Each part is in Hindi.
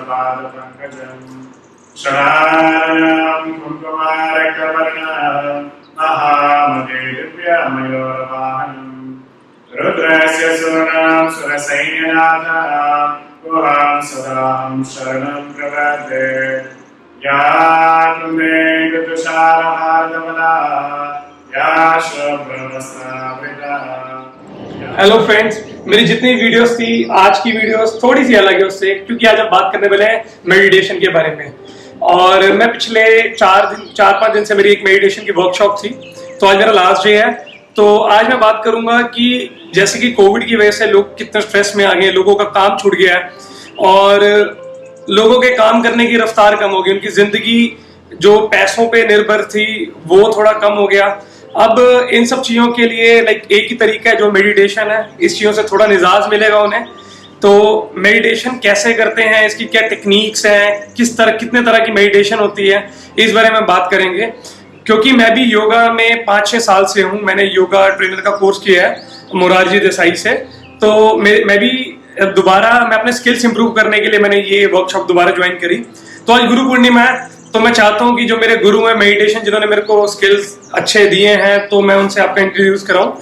पादपङ्कजम् शरारं कुङ्कुमारक्तवर्णं महामते दिव्यमयोरवाहनम् रुद्रस्य सुवर्णं सुरसैन्यनाथं गुहां सदां शरणं प्रपद्ये या कुन्दे गतुषारहारधवला या शुभ्रवस्त्रावृता। हेलो फ्रेंड्स, मेरी जितनी वीडियोस थी आज की वीडियोस थोड़ी सी अलग है उससे, क्योंकि आज हम बात करने वाले हैं मेडिटेशन के बारे में। और मैं पिछले 4-5 दिन से मेरी एक मेडिटेशन की वर्कशॉप थी, तो आज मेरा लास्ट डे है। तो आज मैं बात करूंगा कि जैसे कि कोविड की वजह से लोग कितने स्ट्रेस में आ गए, लोगों का काम छूट गया है और लोगों के काम करने की रफ्तार कम हो गई, उनकी जिंदगी जो पैसों पे निर्भर थी वो थोड़ा कम हो गया। अब इन सब चीज़ों के लिए एक ही तरीका है जो मेडिटेशन है, इस चीज़ों से थोड़ा निजाज मिलेगा उन्हें। तो मेडिटेशन कैसे करते हैं, इसकी क्या टेक्निक्स हैं, कितने तरह की मेडिटेशन होती है, इस बारे में बात करेंगे। क्योंकि मैं भी योगा में 5-6 साल से हूँ, मैंने योगा ट्रेनर का कोर्स किया है मोरारजी देसाई से। तो मैं भी दोबारा मैं अपने स्किल्स इंप्रूव करने के लिए मैंने ये वर्कशॉप दोबारा ज्वाइन करी। तो आज गुरु पूर्णिमा है, तो मैं चाहता हूँ कि जो मेरे गुरु हैं मेडिटेशन, जिन्होंने मेरे को स्किल्स अच्छे दिए हैं, तो मैं उनसे आपका इंट्रोड्यूस कराऊं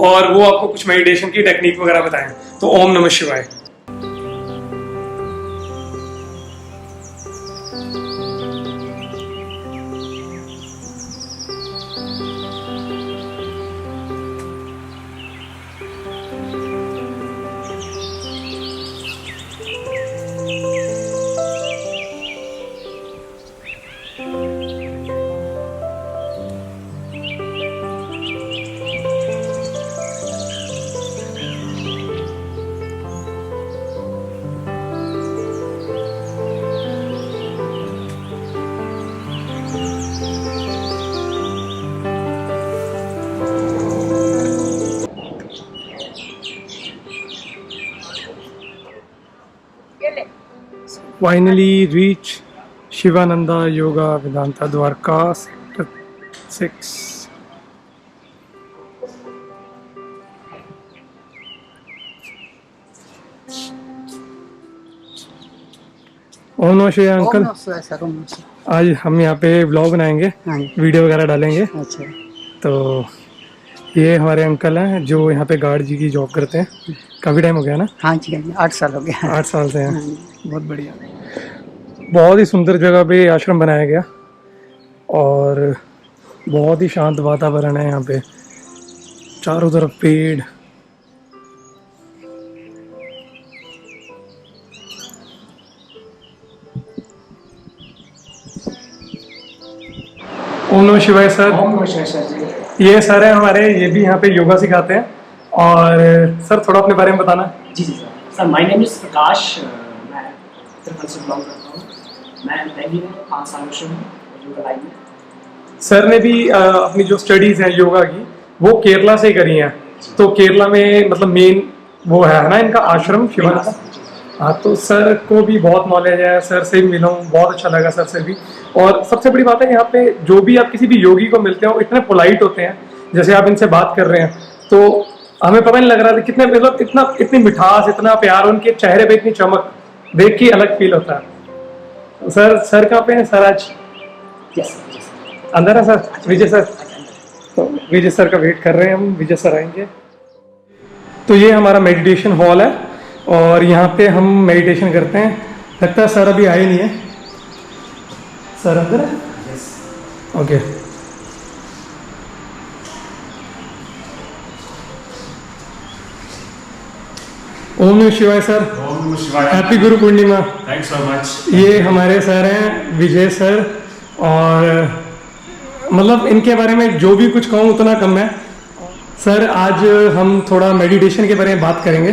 और वो आपको कुछ मेडिटेशन की टेक्निक वगैरह बताएं। तो ओम नमः शिवाय। Finally reach Shivananda Yoga Vedanta Dwarka Sector 6. ओम नमः शिवाय अंकल। आज हम यहाँ पे व्लॉग बनाएंगे, वीडियो वगैरह डालेंगे। अच्छा। तो ये हमारे अंकल हैं जो यहाँ पे गार्ड जी की जॉब करते हैं। काफ़ी टाइम हो गया ना? हाँ जी, 8 साल हो गया। 8 साल से हैं। बहुत बढ़िया, बहुत ही सुंदर जगह पे आश्रम बनाया गया और बहुत ही शांत वातावरण है यहाँ पे, चारों तरफ पेड़। ओम नमः शिवाय सर। ओम नमः शिवाय सर जी। ये सर है हमारे, ये भी यहाँ पे योगा सिखाते हैं। और सर थोड़ा अपने बारे में बताना। जी सर, माय नेम इज प्रकाश। मैं उत्तराखंड से बिलोंग करता हूँ। मैं दिल्ली में 5 सालों से हूँ योगा लाइन में। सर ने भी अपनी जो स्टडीज़ हैं योगा की वो केरला से करी हैं। तो केरला में मतलब मेन वो है ना इनका आश्रम शिवानंदा। हाँ, तो सर को भी बहुत नॉलेज है, सर से भी मिला हूँ, बहुत अच्छा लगा सर से भी। और सबसे बड़ी बात है यहाँ पे जो भी आप किसी भी योगी को मिलते हो इतने पोलाइट होते हैं, जैसे आप इनसे बात कर रहे हैं तो हमें पता नहीं लग रहा था कितने मतलब इतनी मिठास, इतना प्यार, उनके चेहरे पे इतनी चमक देख के अलग फील होता है। सर कहाँ पे हैं सर आज? अंदर है सर, विजय सर। तो विजय सर का वेट कर रहे हैं हम, विजय सर आएंगे। तो ये हमारा मेडिटेशन हॉल है और यहाँ पे हम मेडिटेशन करते हैं। लगता है सर अभी आए नहीं है। सर अंदर है? ओके। ओम नमः शिवाय सर। ओम नमः शिवाय। Happy Guru Purnima. Thanks so much. ये हमारे सर हैं विजय सर, और मतलब इनके बारे में जो भी कुछ कहूँ उतना कम है। सर आज हम थोड़ा मेडिटेशन के बारे में बात करेंगे,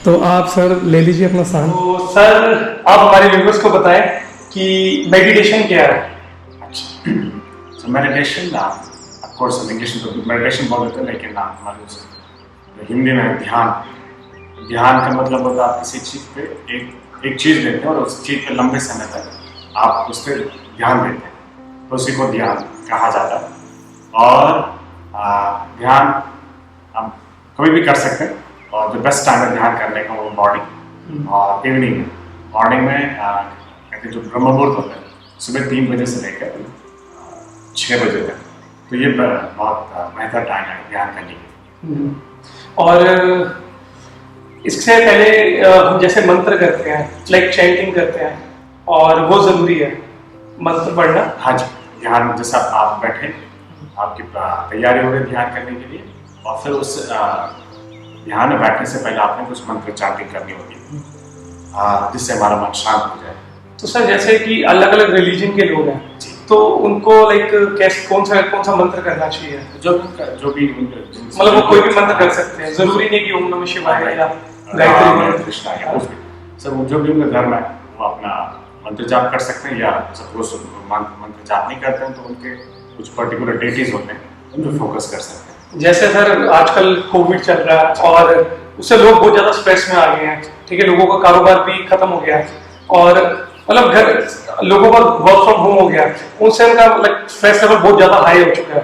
तो आप सर ले लीजिए अपना स्थान। तो सर आप हमारे व्यूअर्स को बताएं कि मेडिटेशन क्या है। अच्छा, so meditation, of course English में तो मेडिटेशन बोलते हैं, लेकिन हमारे हिंदी में ध्यान का मतलब होता है आप किसी चीज़ पे एक चीज़ लेते हैं और उस चीज़ पे लंबे समय तक आप उस पर ध्यान देते हैं, तो उसी को ध्यान कहा जाता है। और ध्यान हम कभी भी कर सकते हैं, और जो बेस्ट टाइम है ध्यान करने का वो मॉर्निंग और इवनिंग में। मॉर्निंग में कहते हैं जो ब्रह्म मुहूर्त होता है सुबह 3 बजे से लेकर 6 बजे तक, तो ये बहुत बेहतर टाइम है ध्यान करने के। और इससे पहले हम जैसे मंत्र करते हैं, लाइक चैंटिंग करते हैं, और वो जरूरी है मंत्र पढ़ना। हाँ जी, ध्यान जैसा आप बैठे, आपकी तैयारी हो रही ध्यान करने के लिए, और फिर उस ध्यान में बैठने से पहले आपने कुछ मंत्र चांटिंग करनी होगी जिससे हमारा मन शांत हो जाए। तो सर जैसे कि अलग अलग रिलीजन के लोग हैं, तो उनको लाइक कैसे कौन सा मंत्र करना चाहिए? जो भी मतलब वो कोई भी मंत्र कर सकते हैं, जरूरी नहीं कि ओम नमः शिवाय या गायत्री मंत्र। कृष्णा या कुछ भी, सर वो जो भी उनका धर्म है वो अपना मंत्र जाप कर सकते हैं, या सपोज मंत्र जाप नहीं करते हैं तो उनके कुछ पर्टिकुलर डेटीज होते हैं उन पर फोकस कर सकते हैं। जैसे सर आजकल कोविड चल रहा है और उससे लोग बहुत ज्यादा स्ट्रेस में आ गए हैं, ठीक है, लोगों का कारोबार भी खत्म हो गया है, और मतलब घर लोगों का वर्क फ्रॉम होम हो गया, उनसे उनका लाइक स्ट्रेस लेवल बहुत ज्यादा हाई हो चुका है,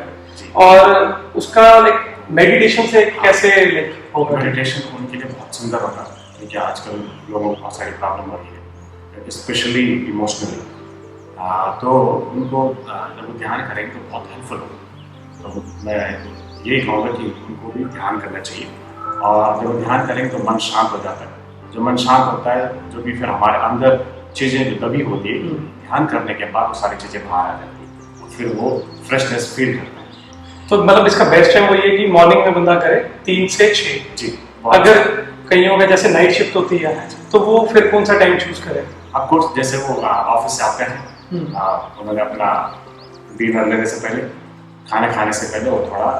और उसका लाइक मेडिटेशन से कैसे लाइक होगा? मेडिटेशन उनके लिए बहुत सुंदर होगा, क्योंकि आजकल लोगों को बहुत सारी प्रॉब्लम हो रही है, स्पेशली इमोशनली, तो उनको जब वो ध्यान करेंगे तो बहुत हेल्पफुल होगा। तो मैं यही कहूँगा कि उनको भी ध्यान करना चाहिए, और जब वो ध्यान करेंगे तो मन शांत हो जाता है। जो मन शांत होता है, जो भी फिर हमारे अंदर चीज़ें जो दबी होती है, ध्यान करने के बाद वो सारी चीज़ें बाहर आ जाती है, फिर वो फ्रेशनेस फील करता है। तो मतलब इसका बेस्ट टाइम वही है कि मॉर्निंग में बंदा करे 3 से 6। जी, अगर कईयों का जैसे नाइट शिफ्ट होती है तो वो फिर कौन सा टाइम चूज करे? ऑफकोर्स जैसे वो ऑफिस से आते हैं, उन्होंने अपना डिनर लेने से पहले, खाना खाने से पहले वो थोड़ा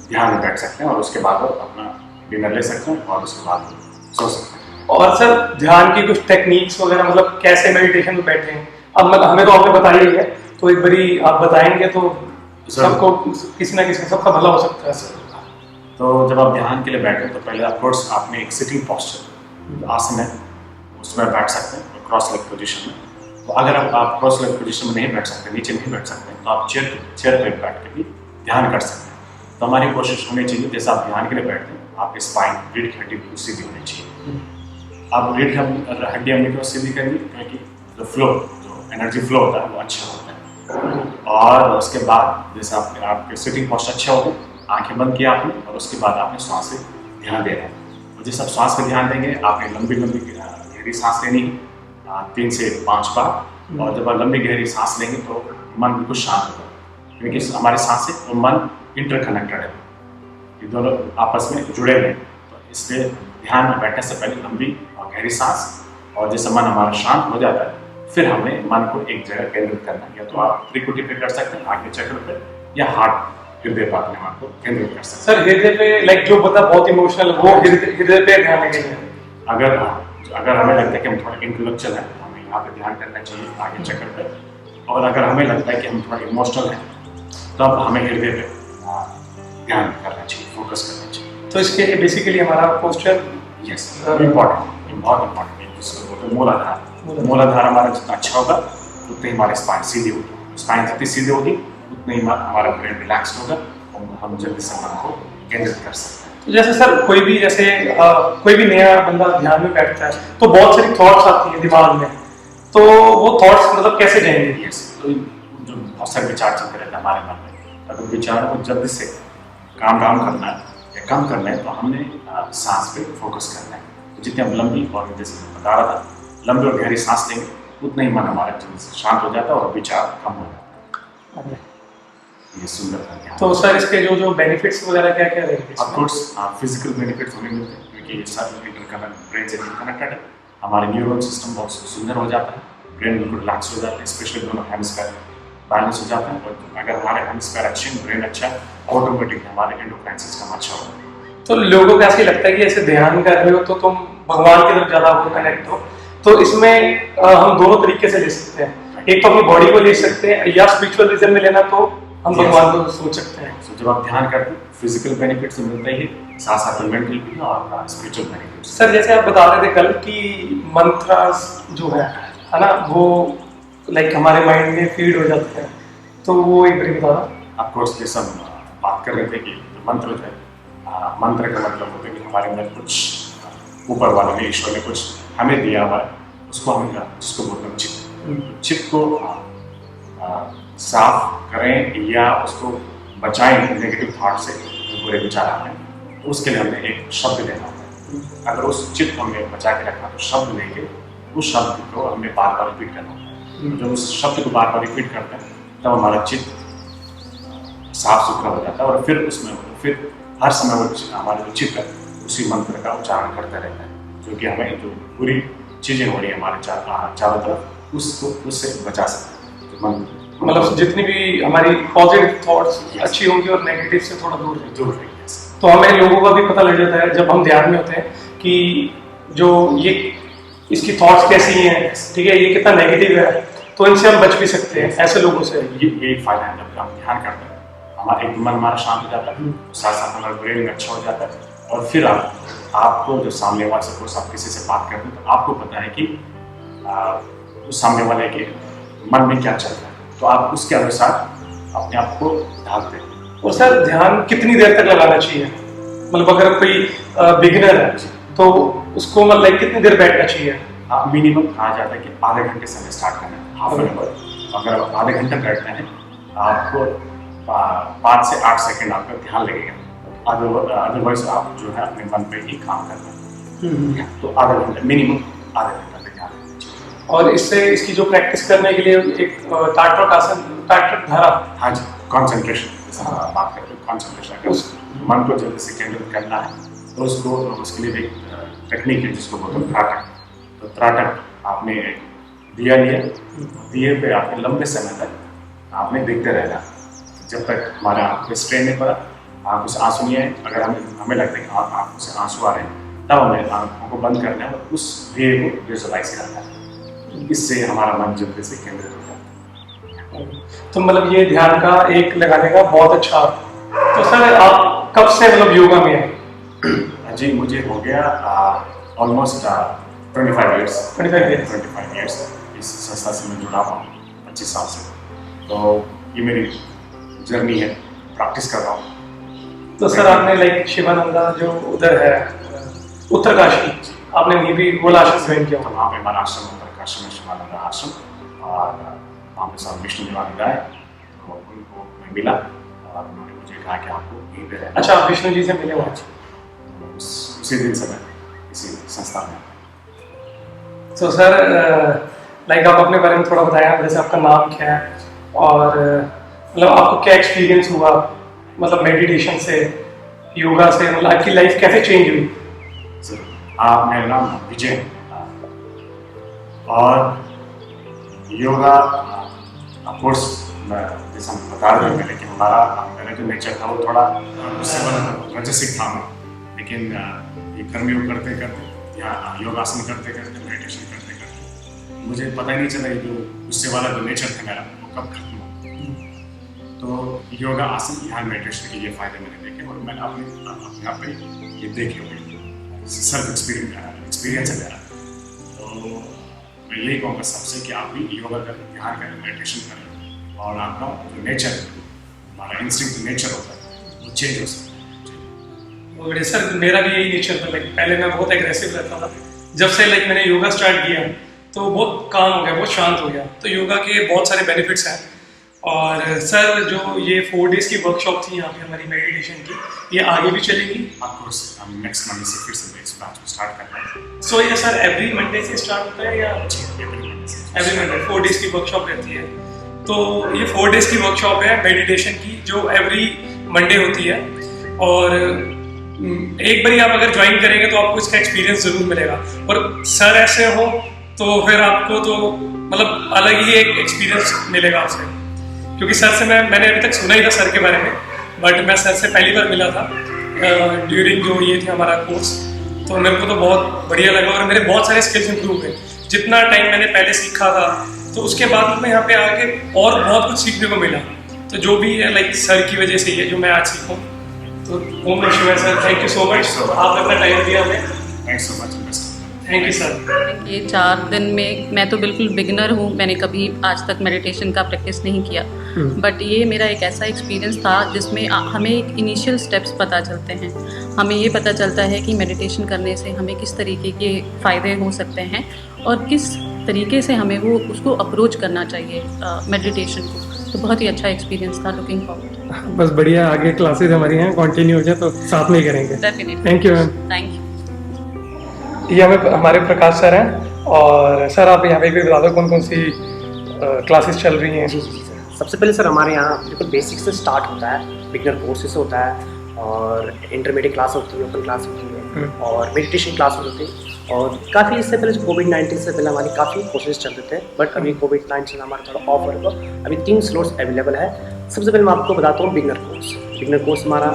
ध्यान में बैठ सकते हैं, और उसके बाद वो अपना डिनर ले सकते हैं, और उसके बाद सो सकते हैं। और सर ध्यान की कुछ टेक्निक्स वगैरह, मतलब कैसे मेडिटेशन में बैठे हैं? अब मतलब हमें तो आपने बताया ही है, तो एक बारी आप बताएंगे तो सबको किसी ना किसी सबका भला हो सकता है। तो जब आप ध्यान के लिए बैठे तो पहले ऑफकोर्स आपने एक सिटिंग पोस्चर आसन है उसमें बैठ सकते हैं, क्रॉस लेग पोजीशन में। तो अगर आप क्रॉस लेग पोजीशन में नहीं बैठ सकते, नीचे नहीं बैठ सकते, तो आप चेयर पे बैठ के भी ध्यान कर सकते हैं। तो हमारी कोशिश होनी चाहिए, जैसे आप ध्यान के लिए बैठते हैं, आपकी स्पाइन, रीढ़ की हड्डी बिल्कुल सीधी होनी चाहिए। आप रीढ़ की हड्डी हमने क्यों सीधी करेंगे? क्योंकि जो फ्लो, जो एनर्जी फ्लो होता है वो अच्छा होता है। और उसके बाद जैसे आपके सिटिंग पोस्चर अच्छा होगा, आंखें बंद किया आपने, और उसके बाद आपने श्वास पे ध्यान देना है। और जैसे आप श्वास पे ध्यान देंगे, आपने लंबी लंबी गहरी सांस लेनी है 3 से 5 बार, और जब आप लंबी गहरी सांस लेंगे तो मन बिल्कुल शांत होगा, क्योंकि हमारी सांसें और मन इंटरकनेक्टेड है, ये दोनों आपस में जुड़े हुए हैं। तो इसलिए ध्यान में बैठने से पहले लंबी और गहरी सांस, और जैसे मन हमारा शांत हो जाता है, फिर हमें मन को एक जगह केंद्रित करना है, या तो आप त्रिकुटी पे कर सकते हैं, आगे चक्र पे, या हार्ट हृदय पर अपने मन को केंद्रित कर सकते हैं। सर हृदय पे लाइक जो बंदा बहुत इमोशनल, वो हृदय पे ध्यान लगेगा। अगर हमें लगता है कि हम थोड़ा इंटेलेक्चुअल हैं, हमें यहाँ पे ध्यान करना चाहिए आगे चक्र पे, और अगर हमें लगता है कि हम थोड़ा इमोशनल हैं, तब हमें हृदय पे ध्यान करना चाहिए, फोकस करना चाहिए। तो इसके लिए बेसिकली हमारा पोस्चर बहुत इम्पोर्टेंट है, जिसको बोलते हैं मूलाधार। मूलाधार हमारा जितना अच्छा होगा उतनी हमारी स्पाइन सीधी होगी, स्पाइन जितनी सीधी होगी उतनी हमारा ब्रेन रिलैक्स होगा, और हम जल्दी से मन को केंद्रित कर सकते हैं। तो जैसे सर कोई भी जैसे कोई भी नया बंदा ध्यान में बैठता है तो बहुत सारी थॉट्स आती है दिमाग में, तो वो थॉट्स मतलब कैसे जाएंगे? तो जो बहुत सारे विचार चलते रहते हैं हमारे मन में, अगर विचारों को जल्दी से काम डाउन करना है या कम करना है, तो हमने सांस पे फोकस करना है। तो जितने हम लंबी, और जैसे मैं बता रहा था, लंबी और गहरी सांस लेंगे उतना ही मन हमारा जल्दी से शांत हो जाता है और विचार कम हो जाता है। ये सुंदर है। तो सर इसके जो बेनिफिट्स वगैरह क्या क्या रहेंगे? ऑफ कोर्स फिजिकल बेनिफिट्स हमें मिलते हैं, क्योंकि ये सब ब्रेन से इंटरकनेक्टेड है। हमारे न्यूरल सिस्टम बहुत सुंदर हो जाता है, ब्रेन बिल्कुल रिलैक्स हो जाता है, स्पेशली दोनों हेमिस्फीयर बैलेंस हो जाता है। और अगर हमारे हेमिस्फीयर अच्छे, ब्रेन अच्छा, ऑटोमेटिक हमारे एंडोक्राइन सिस्टम अच्छा होगा। तो लोगों को ऐसे लगता है कि ऐसे ध्यान कर रहे हो तो तुम भगवान की तरफ ज्यादा हो कनेक्ट हो, तो इसमें हम दोनों तरीके से ले सकते हैं। एक तो अपनी बॉडी को ले सकते हैं, या स्पिरिचुअल रीजन में लेना तो हम भगवान को सोच सकते हैं। तो जब आप ध्यान करते हैं, फिजिकल बेनिफिट तो मिलता ही है, साथ साथ मेंटल भी और स्पिरिचुअल बेनिफिट। सर जैसे आप बता रहे थे कल कि मंत्र जो है ना, वो लाइक हमारे माइंड में फीड हो जाते हैं, तो वो एक बार बता रहा। ऑफ कोर्स जैसे हम बात कर रहे थे कि मंत्र जो है, मंत्र का मतलब होता है कि हमारे अंदर कुछ ऊपर वाले ने, ईश्वर ने कुछ हमें दिया हुआ है, उसको हम जिसको बोलते हैं चित्त। चित्त को साफ करें या उसको बचाएं नेगेटिव थॉट से, बुरे विचार आते हैं, तो उसके लिए हमें एक शब्द देना होता है। अगर उस चित्त को हमें बचा के रखना तो शब्द लेके उस शब्द को हमें बार बार रिपीट करना होता है। जब उस शब्द को बार बार रिपीट करते हैं तब हमारा चित्त साफ सुथरा हो जाता है और फिर हर समय वो हमारा जो चित्त है उसी मंत्र का उच्चारण करते रहता है, जो कि हमें जो बुरी चीज़ें हो रही है हमारे चारों तरफ उससे बचा सकते हैं। मतलब जितनी भी हमारी पॉजिटिव थॉट्स अच्छी होंगी और नेगेटिव से थोड़ा दूर रहेंगे। तो हमें लोगों का भी पता लग जाता है जब हम ध्यान में होते हैं कि जो ये इसकी थॉट्स कैसी हैं, ठीक है, ये कितना नेगेटिव है, तो इनसे हम बच भी सकते हैं ऐसे लोगों से। ये फायदा है, जब हम ध्यान करते हैं हमारा एक मन हमारा शांत हो जाता है, साथ साथ हमारा ब्रेन में अच्छा हो जाता है, और फिर आपको जो सामने वाले सपोज आप किसी से बात करते हैं तो आपको पता है कि उस सामने वाले के मन में क्या चल रहा है, तो आप उसके अनुसार अपने आप को ढालते हैं। और सर ध्यान कितनी देर तक लगाना चाहिए? मतलब अगर कोई बिगिनर है तो उसको मतलब कितनी देर बैठना चाहिए? मिनिमम कहा जाता है कि आधे घंटे से हमें स्टार्ट करना है, हाफ एन आवर। अगर आप आधे घंटे बैठते हैं आपको 5 से 8 सेकंड आपका ध्यान लगेगा, अदरवाइज आप जो है अपने मन पे ही काम करते हैं। तो आधा घंटा मिनिमम, आधे घंटा पे ध्यान लगना चाहिए। और इससे इसकी जो प्रैक्टिस करने के लिए एक ताटक आसन, ताटक धारा, हाँ जी, कंसंट्रेशन बात करते हैं। कंसंट्रेशन अगर मन को जल्दी से केंद्रित करना है तो उसके लिए एक टेक्निक है जिसको बोलते हैं त्राटक। तो त्राटक आपने दिया लिया, दिए पे आपने लंबे समय तक आपने देखते रहना जब तक हमारे आँख पे स्ट्रेन नहीं पड़ा, आँखों से आंसू नहीं आए। अगर हमें लगता है कि आँखों से आंसू आ रहे हैं तब हमें आँखों को बंद करना है और उस दिए को विजुअलाइज करना है। इससे हमारा मन जल्दी से केंद्रित हो जाता है। तो मतलब ये ध्यान का एक लगाने का बहुत अच्छा। तो सर आप कब से मतलब योगा में हैं? जी मुझे हो गया ऑलमोस्ट 25 ईयर्स इस संस्था से मैं जुड़ा हूँ 25 साल से। तो ये मेरी जर्नी है, प्रैक्टिस कर रहा हूँ। तो सर आपने लाइक शिवानंदा जो उधर है उत्तरकाशी, आपने वहीं भी गोला आश्रम ज्वाइन किया? तो वहाँ पे हमारा आश्रम उत्तरकाशी में शिवानंदा आश्रम, और वहाँ पे सब विष्णु निवानंदा है, तो उनको मैं मिला और उन्होंने मुझे कहा कि आपको यहीं पे रहना। अच्छा, आप विष्णु जी से मिले वहाँ? उसी दिन से मैं इसी संस्था में। तो सर लाइक आप अपने बारे में थोड़ा बताया, जैसे आपका नाम क्या है और मतलब आपको क्या एक्सपीरियंस हुआ मतलब मेडिटेशन से, योगा से, मतलब आपकी लाइफ कैसे चेंज हुई? मेरा नाम विजय और योगा ऑफकोर्स जैसा हम बता रहे थे कि मेरा जो नेचर था वो थोड़ा उससे बड़ा रजसिक था, लेकिन ये कर्मयोग करते करते या योगासन करते करते मेडिटेशन करते करते मुझे पता ही नहीं चला जो उससे वाला जो नेचर था मेरा वो कब खत्म हो। तो योगा आसन ध्यान मेडिटेशन के ये फायदे मैंने देखे और मैंने अपने आप पे ये देखे हुए सेल्फ एक्सपीरियंस है मेरा। तो मैं यही कहूँगा सबसे कि आप भी योगा करें, ध्यान करें, मेडिटेशन करें और आपका जो नेचर है, हमारा इंस्टिंक्ट नेचर होता है वो चेंज हो सकता है। सर मेरा भी यही नेचर था, लाइक पहले मैं बहुत एग्रेसिव रहता था, जब से लाइक मैंने योगा स्टार्ट किया तो बहुत काम हो गया, बहुत शांत हो गया। तो योगा के बहुत सारे बेनिफिट्स हैं। और सर जो ये 4 डेज की वर्कशॉप थी यहाँ पे हमारी मेडिटेशन की, ये आगे भी चलेगी? ऑफकोर्स हम नेक्स्ट मंडे से फिर से इस बैच को स्टार्ट कर रहे हैं। सो ये सर एवरी मंडे से स्टार्ट होता है या? एवरी मंडे 4 डेज की वर्कशॉप रहती है। तो ये 4 डेज की वर्कशॉप है मेडिटेशन की जो एवरी मंडे होती है, और एक बार आप अगर ज्वाइन करेंगे तो आपको इसका एक्सपीरियंस जरूर मिलेगा। और सर ऐसे हो तो फिर आपको तो मतलब अलग ही एक एक्सपीरियंस मिलेगा आपसे, क्योंकि सर से मैंने अभी तक सुना ही था सर के बारे में, बट मैं सर से पहली बार मिला था ड्यूरिंग जो ये थे हमारा कोर्स। तो मेरे को तो बहुत बढ़िया लगा और मेरे बहुत सारे स्किल्स इंप्रूव हुए। जितना टाइम मैंने पहले सीखा था तो उसके बाद में यहाँ पे आके और बहुत कुछ सीखने को मिला। तो जो भी है लाइक सर की वजह से ही है जो मैं आज सीखूँ। तो ओम नमः शिवाय sir, thank you so much, आपने अपना टाइम दिया हमें। Thanks so much. Thank you sir. ये 4 दिन में मैं तो बिल्कुल बिगिनर हूँ, मैंने कभी आज तक मेडिटेशन का प्रैक्टिस नहीं किया, बट ये मेरा एक ऐसा एक्सपीरियंस था जिसमें हमें एक इनिशियल स्टेप्स पता चलते हैं। हमें ये पता चलता है कि मेडिटेशन करने से हमें किस तरीके के फ़ायदे हो सकते हैं और किस तरीके से हमें वो उसको अप्रोच करना चाहिए मेडिटेशन को। तो बहुत ही अच्छा एक्सपीरियंस था। Looking forward. बस बढ़िया, आगे क्लासेस हमारी हैं कंटिन्यू हो जाए तो साथ में ही करेंगे। Definitely. Thank you ma'am. Thank you. ये हमारे प्रकाश सर हैं। और सर आप यहाँ पे भी बता दो कौन कौन सी क्लासेस चल रही हैं। जी सर। सबसे पहले सर हमारे यहाँ बिल्कुल बेसिक से स्टार्ट होता है, बिगनर कोर्सेज होता है, और इंटरमीडिएट क्लास होती है, ओपन क्लास होती है, और मेडिटेशन क्लासेस होती है। और काफ़ी इससे पहले कोविड-19 से पहले हमारी काफ़ी कोर्सेज चलते थे, बट अभी कोविड-19 हमारा थोड़ा ऑफ होगा। अभी 3 स्लॉट्स अवेलेबल है। सबसे पहले मैं आपको बताता हूँ बिगनर कोर्स। बिगनर कोर्स हमारा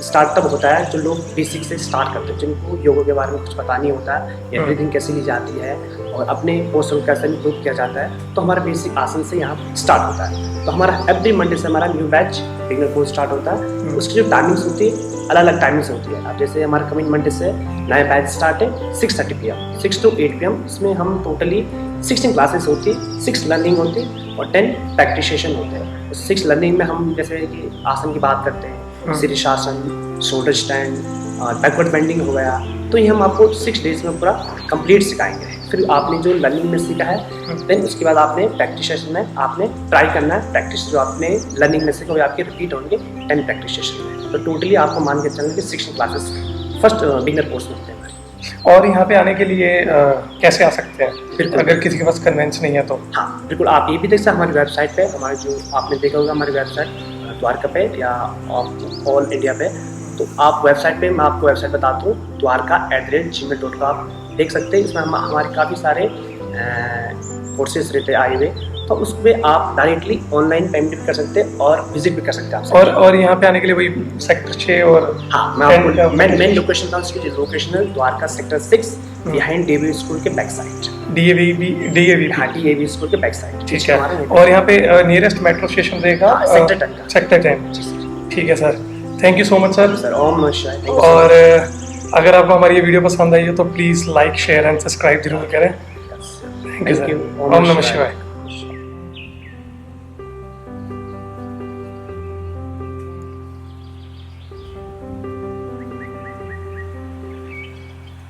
स्टार्ट तब होता है जो लोग बेसिक से स्टार्ट करते हैं, जिनको योगा के बारे में कुछ पता नहीं होता है, या ब्रीदिंग कैसे ली जाती है और अपने पोस्चर को कैसे इम्प्रूव किया जाता है। तो हमारा बेसिक आसन से यहाँ स्टार्ट होता है। तो हमारा एवरी मंडे से हमारा new batch beginner course start होता है। उसकी जो टाइमिंग्स होती है अलग अलग टाइमिंग्स होती है। अब जैसे हमारा कमिंग मंडे से नया बैच स्टार्ट है 6:30 PM, 6 to 8 PM। इसमें हम टोटली 16 क्लासेस होती है, 6 लर्निंग होती है और 10 प्रैक्टिस सेशन होते हैं। 6 लर्निंग में हम जैसे कि आसन की बात करते हैं, शीर्षासन, शोल्डर स्टैंड, बैकवर्ड बेंडिंग हो गया। तो ये हम आपको 6 डेज में पूरा कंप्लीट सिखाएंगे। फिर आपने जो लर्निंग में सीखा है, देन उसके बाद आपने प्रैक्टिस सेशन में आपने ट्राई करना है। प्रैक्टिस जो आपने लर्निंग में सीखा वो आपके रिपीट होंगे 10 प्रैक्टिस सेशन में। तो टोटली आपको मान के चलने के 16 क्लासेस फर्स्ट बिगनर कोर्स में होते हैं हमारे। और यहाँ पे आने के लिए कैसे आ सकते हैं? बिल्कुल। अगर किसी के पास कन्वेंस नहीं है तो? हाँ बिल्कुल, आप ये भी देख सकते हैं हमारी वेबसाइट पे। हमारे जो आपने देखा होगा हमारी वेबसाइट द्वारका पे या ऑल इंडिया पे। तो आप वेबसाइट पे, मैं आपको वेबसाइट बताता हूँ, dwarka@gmail.com आप देख सकते हैं। इसमें हमारे काफ़ी सारे कोर्सेज रहते हैं आए हुए। तो उस पर आप डायरेक्टली ऑनलाइन पेमेंट भी कर सकते हैं और विजिट भी कर सकते हैं आप। और यहाँ पे आने के लिए वही सेक्टर 6 और हाँ, मैं आपको मेन लोकेशन था उसकी, locational Dwarka sector 6 behind DAV school के बैक साइड। डीएवी हाँ, डीएवी स्कूल के बैक साइड। ठीक है। और यहाँ पे नियरेस्ट मेट्रो स्टेशन रहेगा सेक्टर 10 का। सेक्टर 10। ठीक है sir, thank you so much sir. ओम नमः शिवाय। और अगर आपको हमारी ये वीडियो पसंद आई हो तो please like, share and subscribe जरूर करें। Thank you sir. ओम नमः शिवाय।